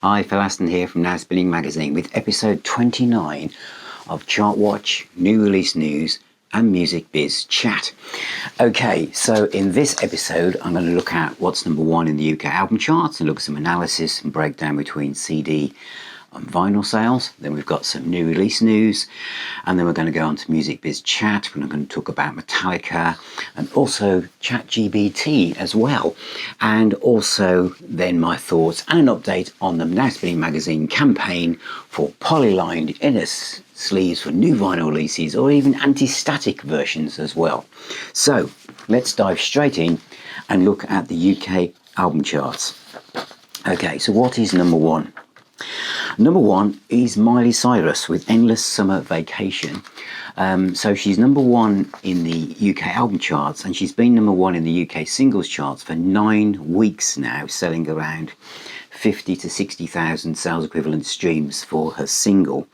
Hi, Phil Aston here from Now Spinning Magazine with episode 29 of Chart Watch, New Release News and Music Biz Chat. Okay, so in this episode I'm going to look at what's number one in the UK album charts and look at some analysis and breakdown between CD and vinyl sales. Then we've got some new release news, and then we're going to go on to Music Biz Chat. We're going to talk about Metallica and also ChatGBT as well, and also then my thoughts and an update on the Now Spinning Magazine campaign for Polylined inner sleeves for new vinyl releases or even anti-static versions as well. So let's dive straight in and look at the UK album charts. Okay, so what is number one? Number one is Miley Cyrus with Endless Summer Vacation. So she's number one in the UK album charts, and she's been number one in the UK singles charts for 9 weeks now, selling around 50 to 60,000 sales equivalent streams for her single.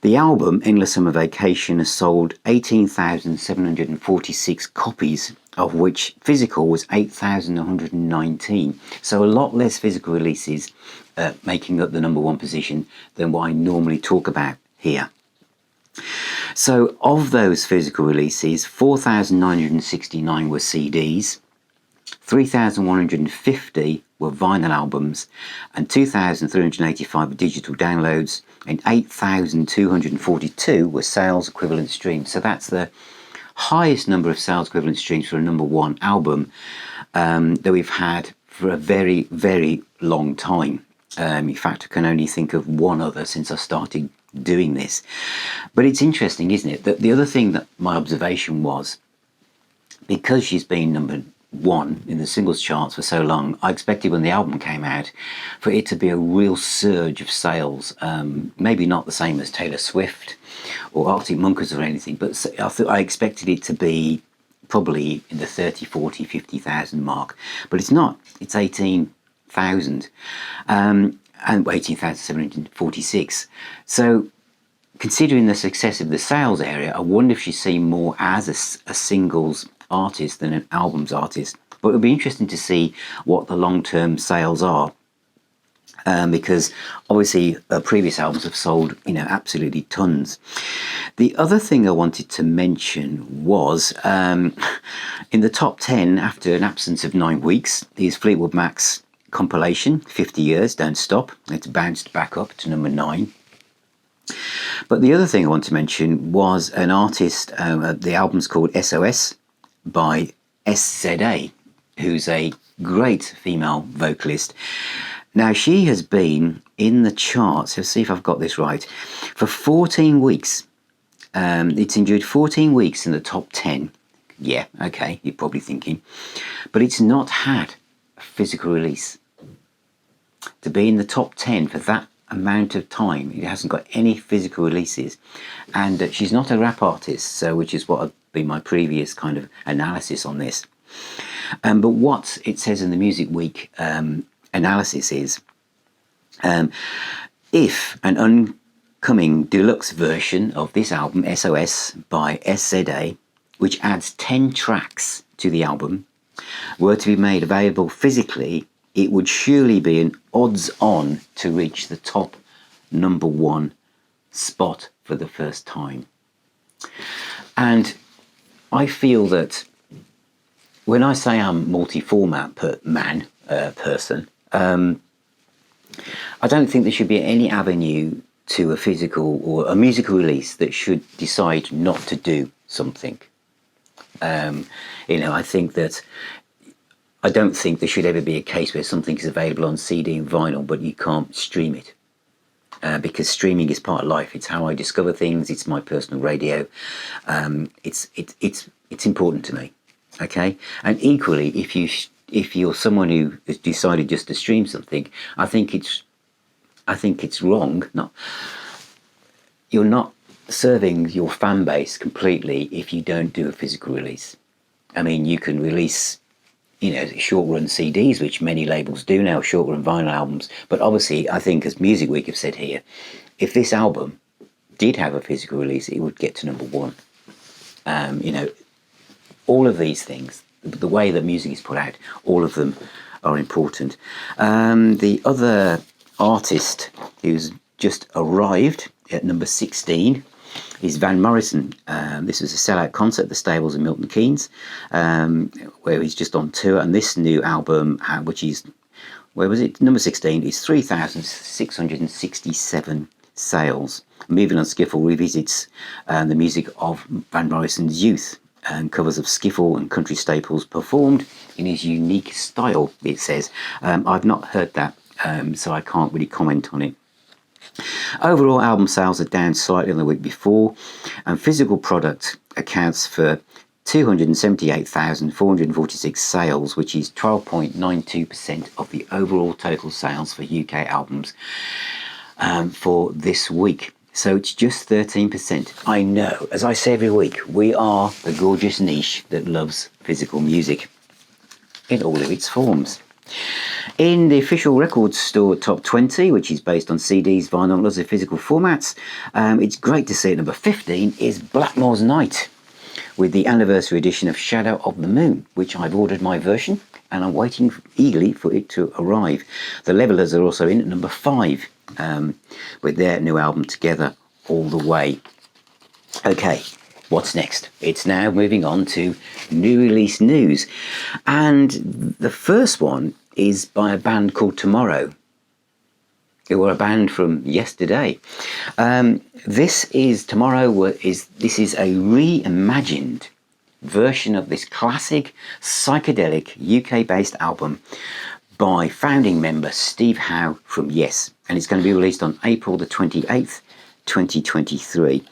The album, Endless Summer Vacation, has sold 18,746 copies, of which physical was 8,119. So a lot less physical releases making up the number one position than what I normally talk about here. So of those physical releases, 4,969 were CDs, 3,150 were vinyl albums, and 2,385 were digital downloads, and 8,242 were sales equivalent streams. So that's the highest number of sales equivalent streams for a number one album that we've had for a very, very long time. In fact, I can only think of one other since I started doing this. But it's interesting, isn't it, that the other thing that my observation was, because she's been number one in the singles charts for so long, I expected when the album came out for it to be a real surge of sales. Maybe not the same as Taylor Swift or Arctic Monkeys or anything, but I expected it to be probably in the 30, 40, 50,000 mark. But it's not. It's 18,000 and 18,746. So considering the success of the sales area, I wonder if she's seen more as a singles artist than an albums artist. But it'll be interesting to see what the long-term sales are, because obviously previous albums have sold, absolutely tons. The other thing I wanted to mention was in the top 10 after an absence of 9 weeks is Fleetwood Mac's compilation 50 Years Don't Stop. It's bounced back up to number 9. But the other thing I want to mention was an artist, the album's called SOS by SZA, who's a great female vocalist. Now, she has been in the charts, let's see if I've got this right, for 14 weeks. It's enjoyed 14 weeks in the top 10. Yeah, okay, you're probably thinking. But it's not had a physical release. To be in the top 10 for that amount of time, it hasn't got any physical releases. And she's not a rap artist, so which is what would be my previous kind of analysis on this. But what it says in the Music Week analysis is, if an upcoming deluxe version of this album, SOS by SZA, which adds 10 tracks to the album, were to be made available physically, it would surely be an odds-on to reach the top number one spot for the first time. And I feel that when I say I'm multi-format person, I don't think there should be any avenue to a physical or a musical release that should decide not to do something. I think that I don't think there should ever be a case where something is available on CD and vinyl, but you can't stream it. Because streaming is part of life. It's how I discover things. It's my personal radio. It's important to me. Okay. And equally, if you're someone who has decided just to stream something, I think it's wrong. You're not serving your fan base completely if you don't do a physical release. I mean, you can release short-run CDs, which many labels do now, short-run vinyl albums. But obviously, I think, as Music Week have said here, if this album did have a physical release, it would get to number one. All of these things, the way that music is put out, all of them are important. The other artist who's just arrived at number 16 is Van Morrison. This was a sellout concert at the Stables in Milton Keynes, where he's just on tour. And this new album, which is, where was it? Number 16, is 3,667 sales. Moving on Skiffle revisits the music of Van Morrison's youth and covers of skiffle and country staples performed in his unique style, it says. I've not heard that, so I can't really comment on it. Overall album sales are down slightly on the week before, and physical product accounts for 278,446 sales, which is 12.92% of the overall total sales for UK albums for this week. So it's just 13%. I know, as I say every week, we are the gorgeous niche that loves physical music in all of its forms. In the official records store top 20, which is based on CDs, vinyl, and other physical formats, it's great to see at number 15 is Blackmore's Night, with the anniversary edition of Shadow of the Moon, which I've ordered my version, and I'm waiting eagerly for it to arrive. The Levellers are also in at number 5, with their new album Together All the Way. Okay, what's next? It's now moving on to new release news. And the first one is by a band called Tomorrow, who are a band from yesterday. This is a reimagined version of this classic psychedelic UK-based album by founding member Steve Howe from Yes, and it's going to be released on April the 28th, 2023.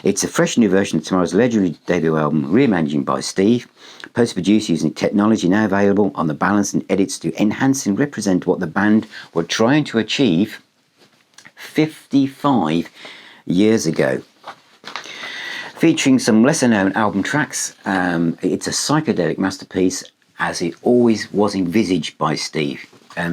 It's a fresh new version of Tomorrow's legendary debut album, reimagined by Steve, post-produced using technology now available on the balance and edits to enhance and represent what the band were trying to achieve 55 years ago. Featuring some lesser-known album tracks, it's a psychedelic masterpiece, as it always was envisaged by Steve.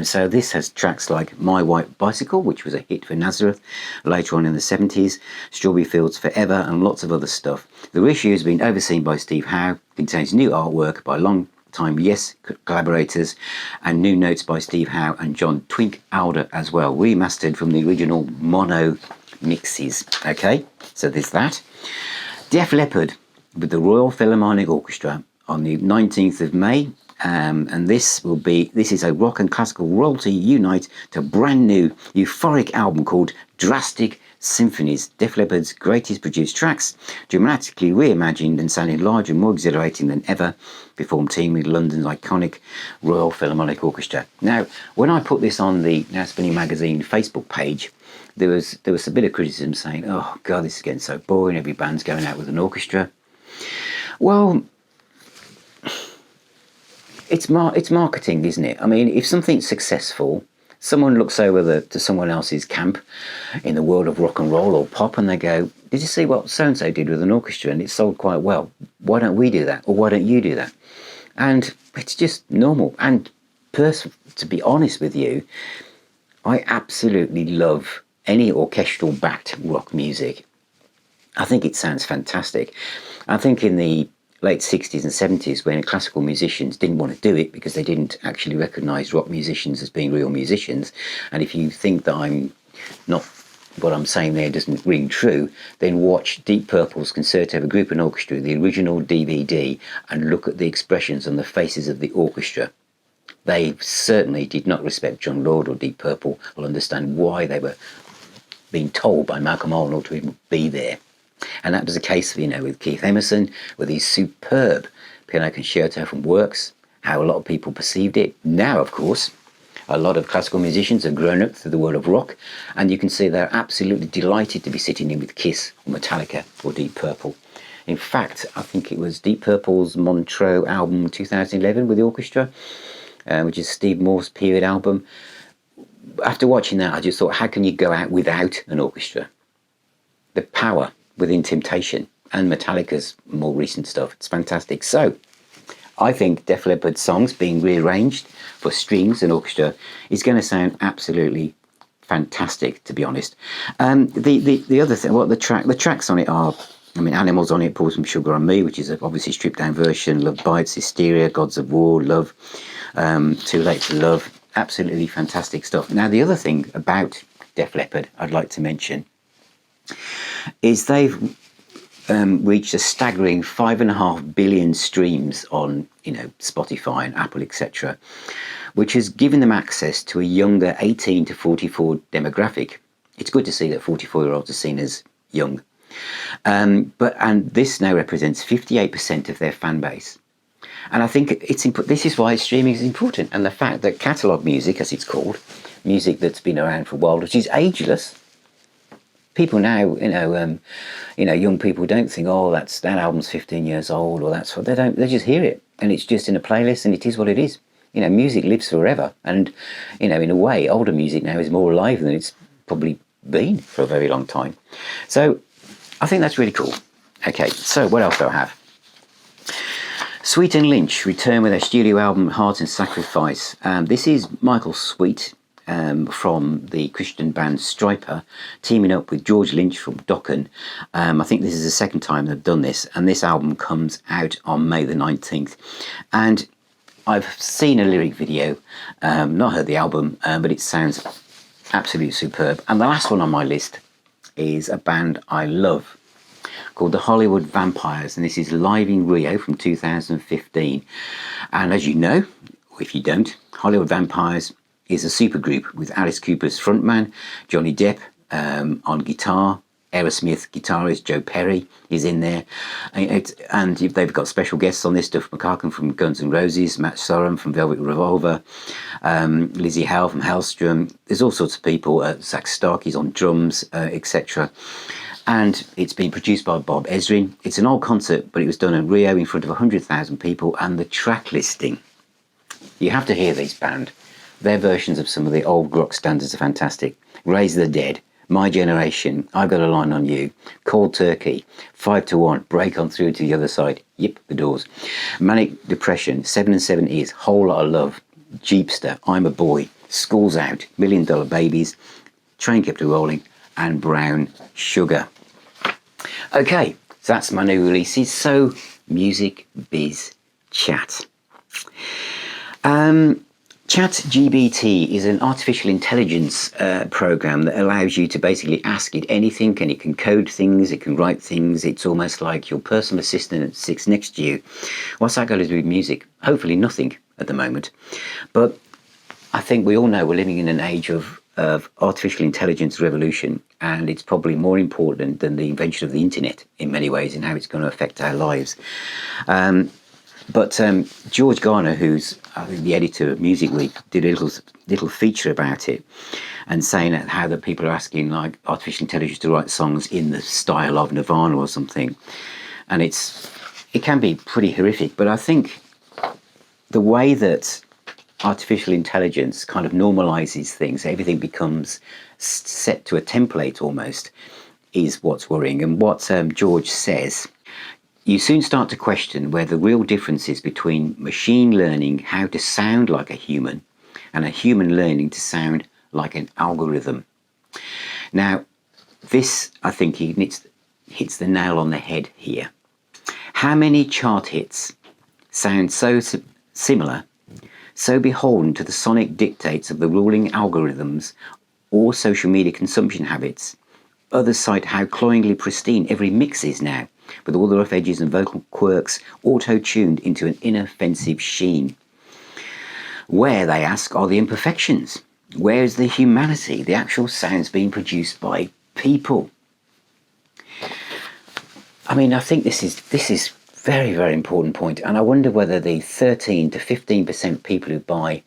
So this has tracks like My White Bicycle, which was a hit for Nazareth later on in the 70s, Strawberry Fields Forever, and lots of other stuff. The reissue has been overseen by Steve Howe, contains new artwork by long-time Yes collaborators, and new notes by Steve Howe and John Twink Alder as well, remastered from the original mono mixes. Okay, so there's that. Def Leppard with the Royal Philharmonic Orchestra on the 19th of May. And this is a rock and classical royalty unite to a brand new euphoric album called Drastic Symphonies, Def Leppard's greatest produced tracks, dramatically reimagined and sounding larger and more exhilarating than ever before, team with London's iconic Royal Philharmonic Orchestra. Now, when I put this on the Now Spinning Magazine Facebook page, there was a bit of criticism saying, oh God, this is getting so boring, every band's going out with an orchestra. Well, it's marketing, isn't it? I mean, if something's successful, someone looks over to someone else's camp in the world of rock and roll or pop, and they go, did you see what so-and-so did with an orchestra? And it sold quite well. Why don't we do that? Or why don't you do that? And it's just normal. And to be honest with you, I absolutely love any orchestral-backed rock music. I think it sounds fantastic. I think in the late 60s and 70s, when classical musicians didn't want to do it because they didn't actually recognise rock musicians as being real musicians, and if you think that what I'm saying there doesn't ring true, then watch Deep Purple's Concerto of a Group and Orchestra, the original DVD, and look at the expressions on the faces of the orchestra. They certainly did not respect John Lord or Deep Purple, or understand why they were being told by Malcolm Arnold to even be there. And that was the case, with Keith Emerson, with his superb piano concerto from Works, how a lot of people perceived it. Now, of course, a lot of classical musicians have grown up through the world of rock, and you can see they're absolutely delighted to be sitting in with Kiss or Metallica or Deep Purple. In fact, I think it was Deep Purple's Montreux album 2011 with the orchestra, which is Steve Moore's period album. After watching that, I just thought, how can you go out without an orchestra? The power within Temptation and Metallica's more recent stuff. It's fantastic. So I think Def Leppard's songs being rearranged for strings and orchestra is going to sound absolutely fantastic, to be honest. The other thing, the tracks on it are, Animals on it, Pour Some Sugar on Me, which is obviously stripped down version, Love Bites, Hysteria, Gods of War, Love, Too Late to Love, absolutely fantastic stuff. Now, the other thing about Def Leppard I'd like to mention is they've reached a staggering 5.5 billion streams on, Spotify and Apple, etc., which has given them access to a younger 18 to 44 demographic. It's good to see that 44-year-olds are seen as young. And this now represents 58% of their fan base. And I think this is why streaming is important, and the fact that catalogue music, as it's called, music that's been around for a while, which is ageless. People now, young people don't think, oh, that album's 15 years old, or that's what they don't. They just hear it, and it's just in a playlist, and it is what it is. Music lives forever, and in a way, older music now is more alive than it's probably been for a very long time. So I think that's really cool. Okay, so what else do I have? Sweet and Lynch return with their studio album Heart and Sacrifice. This is Michael Sweet from the Christian band Striper, teaming up with George Lynch from Dokken. I think this is the second time they've done this, and this album comes out on May the 19th. And I've seen a lyric video, not heard the album, but it sounds absolutely superb. And the last one on my list is a band I love called the Hollywood Vampires, and this is live in Rio from 2015. And as you know, if you don't, Hollywood Vampires is a supergroup with Alice Cooper's frontman Johnny Depp on guitar. Aerosmith guitarist Joe Perry is in there, and they've got special guests on this. Duff McKagan from Guns N' Roses, Matt Sorum from Velvet Revolver, Lizzie Howell from Hellstrom. There's all sorts of people. Zach Starkey's on drums, etc. And it's been produced by Bob Ezrin. It's an old concert, but it was done in Rio in front of 100,000 people. And the track listing, you have to hear this band. Their versions of some of the old rock standards are fantastic. Raise the Dead, My Generation, I've Got a Line on You, Cold Turkey, 5 to 1, Break On Through to the Other Side, Yep, The Doors, Manic Depression, 7 and 7 Years, Whole Lot of Love, Jeepster, I'm a Boy, School's Out, $1 Million Babies, Train Kept a Rolling, and Brown Sugar. Okay, so that's my new releases. So, Music Biz Chat. ChatGBT is an artificial intelligence program that allows you to basically ask it anything, and it can code things, it can write things. It's almost like your personal assistant that sits next to you. What's that got to do with music? Hopefully nothing at the moment. But I think we all know we're living in an age of artificial intelligence revolution, and it's probably more important than the invention of the internet in many ways in how it's going to affect our lives. But George Garner, who's I think the editor of Music Week, did a little feature about it, and saying how that people are asking like artificial intelligence to write songs in the style of Nirvana or something, and it can be pretty horrific. But I think the way that artificial intelligence kind of normalizes things, everything becomes set to a template almost, is what's worrying. And what George says, you soon start to question where the real difference is between machine learning how to sound like a human and a human learning to sound like an algorithm. Now, this, I think, hits the nail on the head here. How many chart hits sound so similar, so beholden to the sonic dictates of the ruling algorithms or social media consumption habits? Others cite how cloyingly pristine every mix is now, with all the rough edges and vocal quirks auto-tuned into an inoffensive sheen. Where, they ask, are the imperfections? Where is the humanity, the actual sounds being produced by people? I mean, I think this is very, very important point, and I wonder whether the 13 to 15% people who buy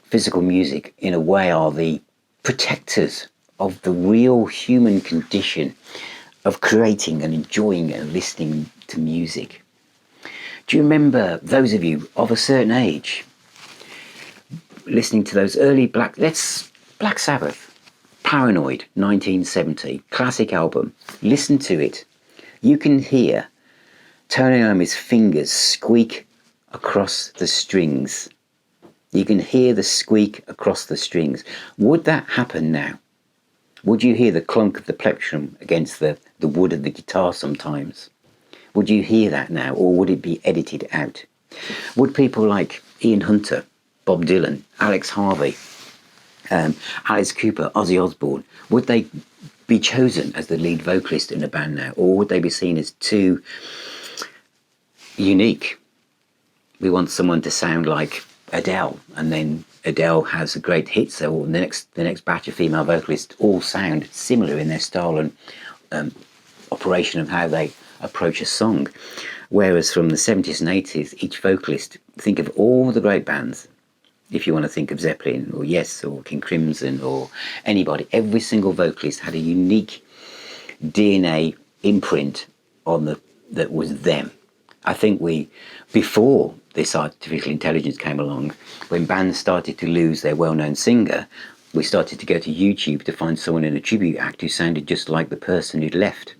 physical music in a way are the protectors of the real human condition of creating and enjoying and listening to music. Do you remember, those of you of a certain age, listening to those early Black Sabbath, Paranoid, 1970, classic album? Listen to it. You can hear Tony Iommi's fingers squeak across the strings. You can hear the squeak across the strings. Would that happen now? Would you hear the clunk of the plectrum against the wood of the guitar sometimes? Would you hear that now, or would it be edited out? Would people like Ian Hunter, Bob Dylan, Alex Harvey, Alice Cooper, Ozzy Osbourne, would they be chosen as the lead vocalist in a band now, or would they be seen as too unique? We want someone to sound like Adele, and then Adele has a great hit, so the next batch of female vocalists all sound similar in their style and operation of how they approach a song. Whereas from the 70s and 80s, each vocalist, think of all the great bands, if you want to think of Zeppelin or Yes or King Crimson or anybody, every single vocalist had a unique DNA imprint on that was them. I think before this artificial intelligence came along, when bands started to lose their well-known singer, we started to go to YouTube to find someone in a tribute act who sounded just like the person who'd left.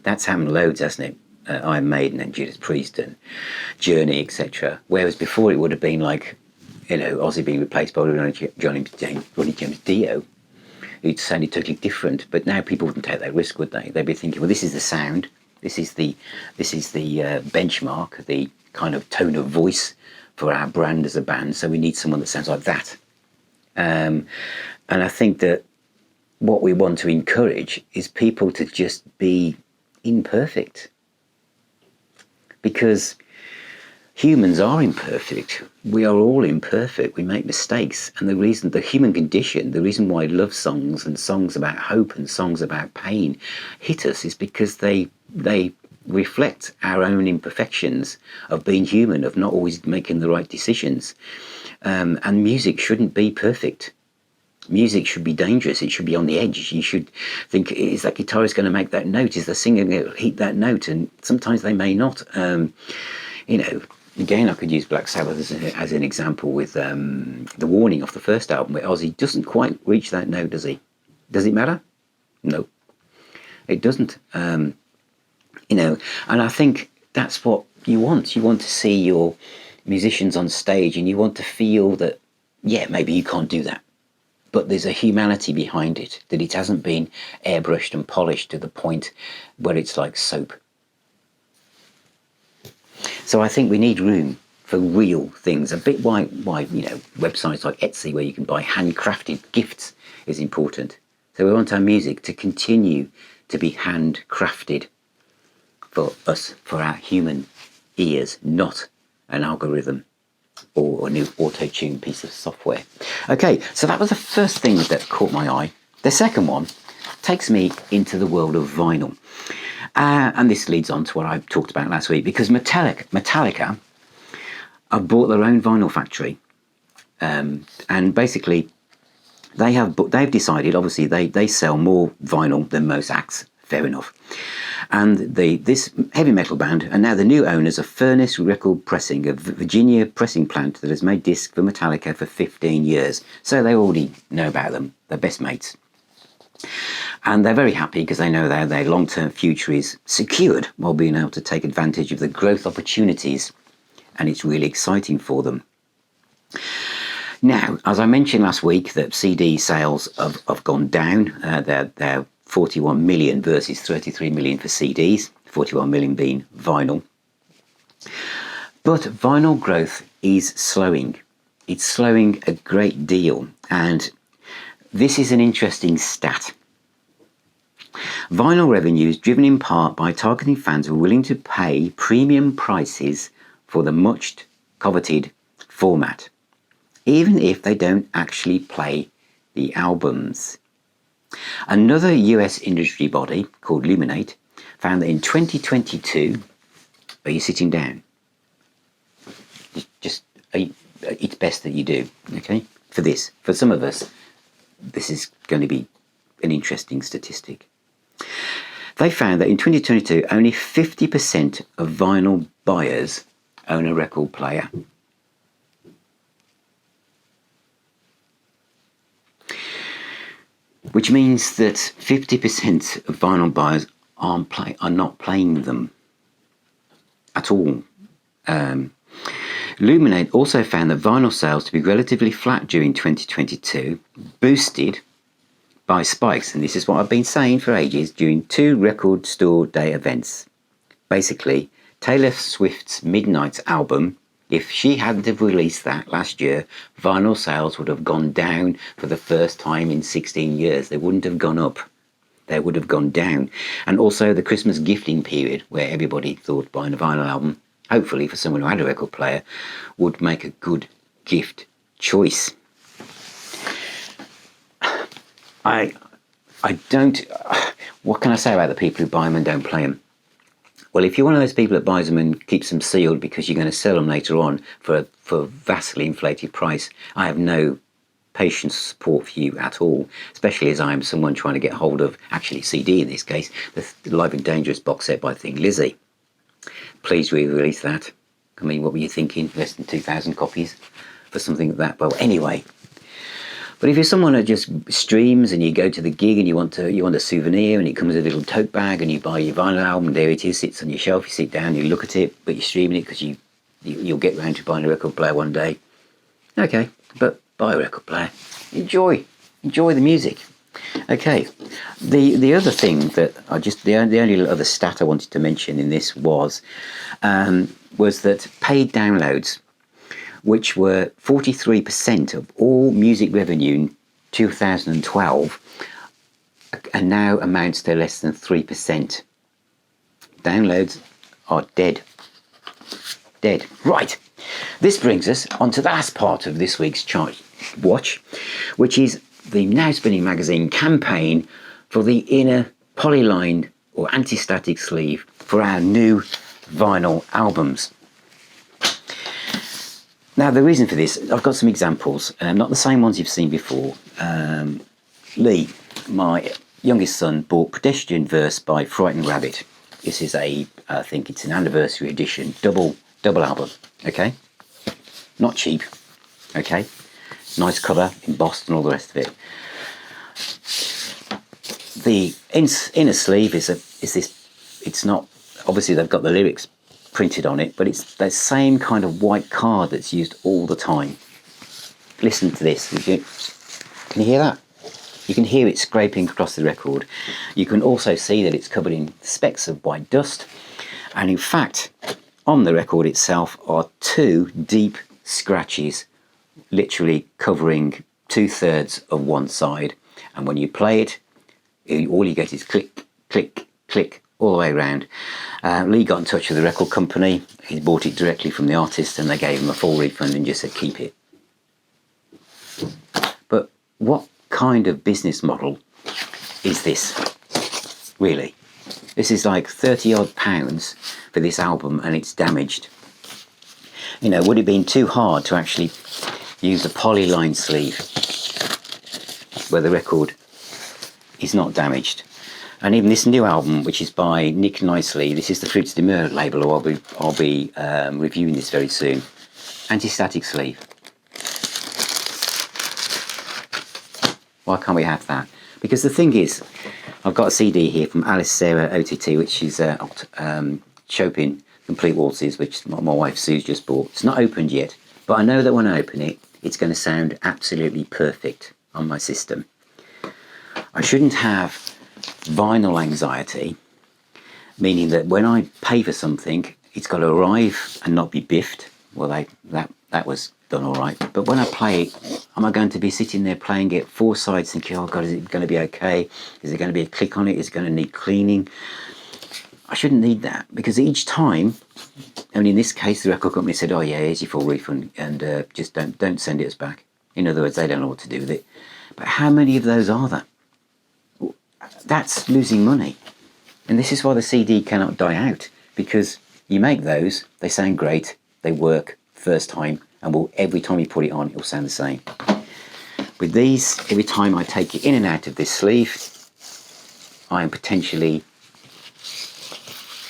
That's happened loads, hasn't it? Iron Maiden and Judas Priest and Journey, etc. Whereas before it would have been like, Ozzy being replaced by Ronnie James Dio, who sounded totally different. But now people wouldn't take that risk, would they? They'd be thinking, well, this is the sound, this is the benchmark, the kind of tone of voice for our brand as a band. So we need someone that sounds like that. And I think that what we want to encourage is people to just be imperfect, because humans are imperfect. We are all imperfect. We make mistakes. And the human condition, the reason why love songs and songs about hope and songs about pain hit us is because they reflect our own imperfections of being human, of not always making the right decisions. And music shouldn't be perfect. Music should be dangerous. It should be on the edge. You should think, is that guitarist going to make that note? Is the singer going to hit that note? And sometimes they may not. Again, I could use Black Sabbath as an example with The Warning off the first album, where Ozzy doesn't quite reach that note, does he? Does it matter? No, it doesn't. And I think that's what you want. You want to see your musicians on stage and you want to feel that, yeah, maybe you can't do that, but there's a humanity behind it, that it hasn't been airbrushed and polished to the point where it's like soap. So I think we need room for real things. A bit why websites like Etsy, where you can buy handcrafted gifts, is important. So we want our music to continue to be handcrafted for us, for our human ears, not an algorithm or a new auto-tune piece of software. Okay, so that was the first thing that caught my eye. The second one takes me into the world of vinyl. And this leads on to what I talked about last week, because Metallica have bought their own vinyl factory. And basically, they've decided, obviously, they sell more vinyl than most acts, fair enough. And this heavy metal band are now the new owners of Furnace Record Pressing, a Virginia pressing plant that has made discs for Metallica for 15 years. So they already know about them. They're best mates. And they're very happy because they know that their long-term future is secured while being able to take advantage of the growth opportunities. And it's really exciting for them. Now, as I mentioned last week, that CD sales have gone down. They're 41 million versus 33 million for CDs, 41 million being vinyl. But vinyl growth is slowing. It's slowing a great deal. And this is an interesting stat. Vinyl revenue is driven in part by targeting fans who are willing to pay premium prices for the much coveted format, even if they don't actually play the albums. Another US industry body called Luminate found that in 2022, are you sitting down? It's best that you do, okay? For some of us, this is going to be an interesting statistic. They found that in 2022, only 50% of vinyl buyers own a record player. Which means that 50% of vinyl buyers are not playing them at all. Luminate also found that vinyl sales to be relatively flat during 2022, boosted by spikes, and this is what I've been saying for ages, during 2 record store day events. Basically, Taylor Swift's Midnight album If she hadn't have released that last year, vinyl sales would have gone down for the first time in 16 years. They wouldn't have gone up. They would have gone down. And also the Christmas gifting period, where everybody thought buying a vinyl album, hopefully for someone who had a record player, would make a good gift choice. I don't... What can I say about the people who buy them and don't play them? Well, if you're one of those people that buys them and keeps them sealed because you're going to sell them later on for a vastly inflated price, I have no patience or support for you at all, especially as I am someone trying to get hold of, actually CD in this case, the Live and Dangerous box set by Thin Lizzy. Please re-release that. I mean, what were you thinking? Less than 2,000 copies for something like that? Well, anyway. But if you're someone that just streams and you go to the gig and you want a souvenir and it comes in a little tote bag and you buy your vinyl album, there it is, sits on your shelf, you sit down, you look at it, but you're streaming it because you'll get round to buying a record player one day. Okay, but buy a record player. Enjoy the music. Okay, the other thing that the only other stat I wanted to mention in this was that paid downloads, which were 43% of all music revenue in 2012, and now amounts to less than 3%. Downloads are dead. Dead. Right. This brings us on to the last part of this week's chart watch, which is the Now Spinning magazine campaign for the inner polylined or anti-static sleeve for our new vinyl albums. Now, the reason for this, I've got some examples, not the same ones you've seen before. Lee, my youngest son, bought Pedestrian Verse by Frightened Rabbit. This is I think it's an anniversary edition, double album, okay? Not cheap, okay? Nice cover, embossed and all the rest of it. The inner sleeve is this, it's not, obviously they've got the lyrics printed on it, but it's that same kind of white card that's used all the time. Listen to this. Can you hear that? You can hear it scraping across the record. You can also see that it's covered in specks of white dust, and in fact on the record itself are two deep scratches literally covering 2/3 of one side, and when you play it, all you get is click, click, click all the way around. Lee got in touch with the record company. He bought it directly from the artist and they gave him a full refund and just said keep it. But what kind of business model is this, really? This is like 30 odd pounds for this album and it's damaged. You know, would it have been too hard to actually use a polylined sleeve where the record is not damaged? And even this new album, which is by Nick Nicely, this is the Fruits de Mer label, or I'll be reviewing this very soon. Anti-static sleeve. Why can't we have that? Because the thing is, I've got a CD here from Alice Sarah OTT, which is Chopin Complete Waltzes, which my wife Sue's just bought. It's not opened yet, but I know that when I open it, it's going to sound absolutely perfect on my system. I shouldn't have vinyl anxiety, meaning that when I pay for something, it's got to arrive and not be biffed. Well, that was done all right. But when I play it, am I going to be sitting there playing it four sides thinking, oh God, is it going to be okay? Is there going to be a click on it? Is it going to need cleaning? I shouldn't need that, because each time, I mean, in this case, the record company said, oh yeah, here's your full refund, and just don't send it us back. In other words, they don't know what to do with it. But how many of those are there? That's losing money. And this is why the CD cannot die out, because you make those, they sound great, they work first time, and every time you put it on, it'll sound the same. With these, every time I take it in and out of this sleeve, I am potentially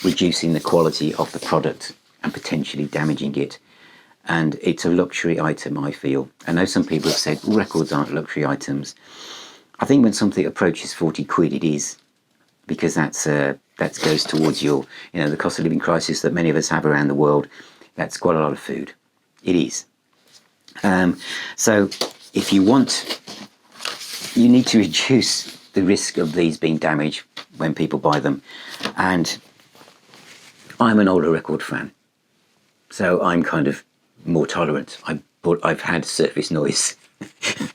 reducing the quality of the product and potentially damaging it. And it's a luxury item, I feel. I know some people have said records aren't luxury items. I think when something approaches 40 quid, it is, because that goes towards your, the cost of living crisis that many of us have around the world. That's quite a lot of food. It is. So if you want, you need to reduce the risk of these being damaged when people buy them. And I'm an older record fan, so I'm kind of more tolerant. But I've had surface noise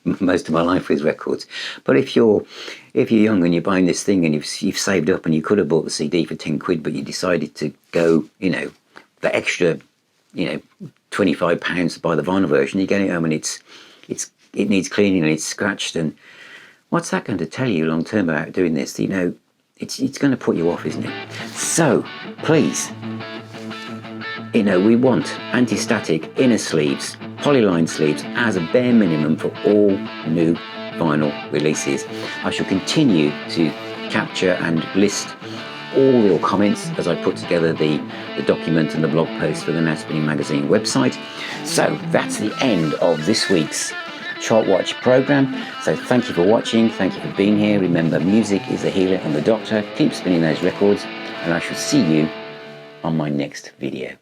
most of my life with records. But if you're young and you're buying this thing and you've saved up and you could have bought the CD for 10 quid, but you decided to go, the extra, £25 to buy the vinyl version, you get it home and it needs cleaning and it's scratched. And what's that going to tell you long term about doing this? It's going to put you off, isn't it? So please, we want anti-static inner sleeves, polylined sleeves as a bare minimum for all new vinyl releases. I shall continue to capture and list all your comments as I put together the document and the blog post for the Now Spinning magazine website. So that's the end of this week's Chart Watch program. So thank you for watching, thank you for being here. Remember, music is the healer and the doctor. Keep spinning those records, and I shall see you on my next video.